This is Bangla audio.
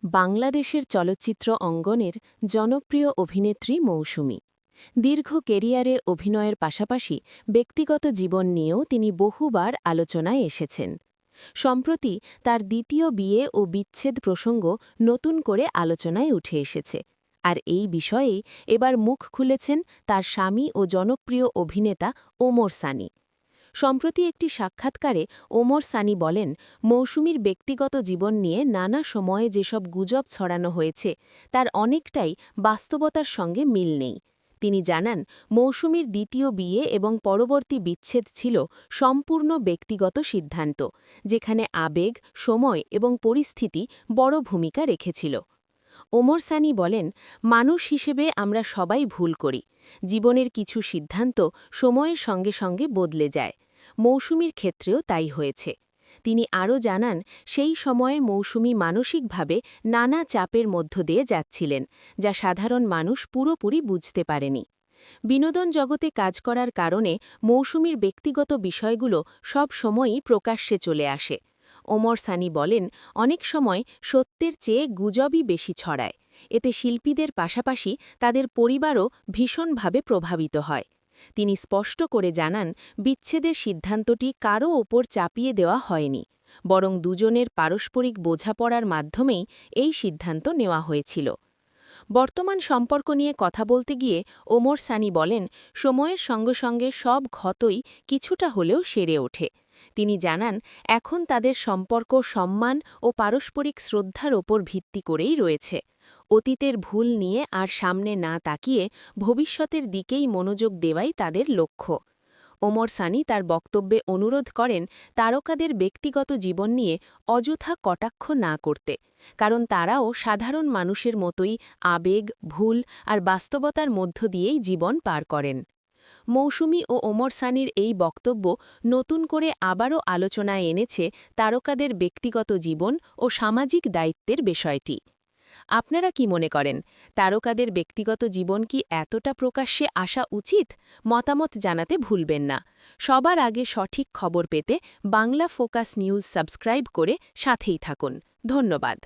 বাংলাদেশের চলচ্চিত্র অঙ্গনের জনপ্রিয় অভিনেত্রী মৌসুমী। দীর্ঘ কেরিয়ারে অভিনয়ের পাশাপাশি ব্যক্তিগত জীবন নিয়েও তিনি বহুবার আলোচনায় এসেছেন। সম্প্রতি তার দ্বিতীয় বিয়ে ও বিচ্ছেদ প্রসঙ্গ নতুন করে আলোচনায় উঠে এসেছে। আর এই বিষয়েই এবার মুখ খুলেছেন তার স্বামী ও জনপ্রিয় অভিনেতা ওমর সানি। সম্প্রতি একটি সাক্ষাৎকারে ওমর সানি বলেন, মৌসুমীর ব্যক্তিগত জীবন নিয়ে নানা সময়ে যেসব গুজব ছড়ানো হয়েছে তার অনেকটাই বাস্তবতার সঙ্গে মিল নেই। তিনি জানান, মৌসুমীর দ্বিতীয় বিয়ে এবং পরবর্তী বিচ্ছেদ ছিল সম্পূর্ণ ব্যক্তিগত সিদ্ধান্ত, যেখানে আবেগ, সময় এবং পরিস্থিতি বড় ভূমিকা রেখেছিল। ওমর সানি বলেন, মানুষ হিসেবে আমরা সবাই ভুল করি। জীবনের কিছু সিদ্ধান্ত সময়ের সঙ্গে সঙ্গে বদলে যায়। মৌসুমীর ক্ষেত্রেও তাই হয়েছে। তিনি আরও জানান, সেই সময়ে মৌসুমী মানসিকভাবে নানা চাপের মধ্য দিয়ে যাচ্ছিলেন, যা সাধারণ মানুষ পুরোপুরি বুঝতে পারেনি। বিনোদন জগতে কাজ করার কারণে মৌসুমীর ব্যক্তিগত বিষয়গুলো সব সময়ই প্রকাশ্যে চলে আসে। ওমর সানি বলেন, অনেক সময় সত্যের চেয়ে গুজবই বেশি ছড়ায়। এতে শিল্পীদের পাশাপাশি তাদের পরিবারও ভীষণভাবে প্রভাবিত হয়। তিনি স্পষ্ট করে জানান, বিচ্ছেদের সিদ্ধান্তটি কারও ওপর চাপিয়ে দেওয়া হয়নি, বরং দুজনের পারস্পরিক বোঝাপড়ার মাধ্যমেই এই সিদ্ধান্ত নেওয়া হয়েছিল। বর্তমান সম্পর্ক নিয়ে কথা বলতে গিয়ে ওমর সানি বলেন, সময়ের সঙ্গে সঙ্গে সব ক্ষতই কিছুটা হলেও সেরে ওঠে। তিনি জানান, এখন তাদের সম্পর্ক সম্মান ও পারস্পরিক শ্রদ্ধার ওপর ভিত্তি করেই রয়েছে। অতীতের ভুল নিয়ে আর সামনে না তাকিয়ে ভবিষ্যতের দিকেই মনোযোগ দেওয়াই তাদের লক্ষ্য। ওমর সানি তার বক্তব্যে অনুরোধ করেন, তারকাদের ব্যক্তিগত জীবন নিয়ে অযথা কটাক্ষ না করতে, কারণ তারাও সাধারণ মানুষের মতোই আবেগ, ভুল আর বাস্তবতার মধ্য দিয়েই জীবন পার করেন। মৌসুমী ও ওমর সানির এই বক্তব্য নতুন করে আবারও আলোচনায় এনেছে তারকাদের ব্যক্তিগত জীবন ও সামাজিক দায়িত্বের বিষয়টি। আপনারা কি মনে করেন, তারকাদের ব্যক্তিগত জীবন কি এতটা প্রকাশ্যে আসা উচিত? মতামত জানাতে ভুলবেন না। সবার আগে সঠিক খবর পেতে বাংলা ফোকাস নিউজ সাবস্ক্রাইব করে সাথেই থাকুন। ধন্যবাদ।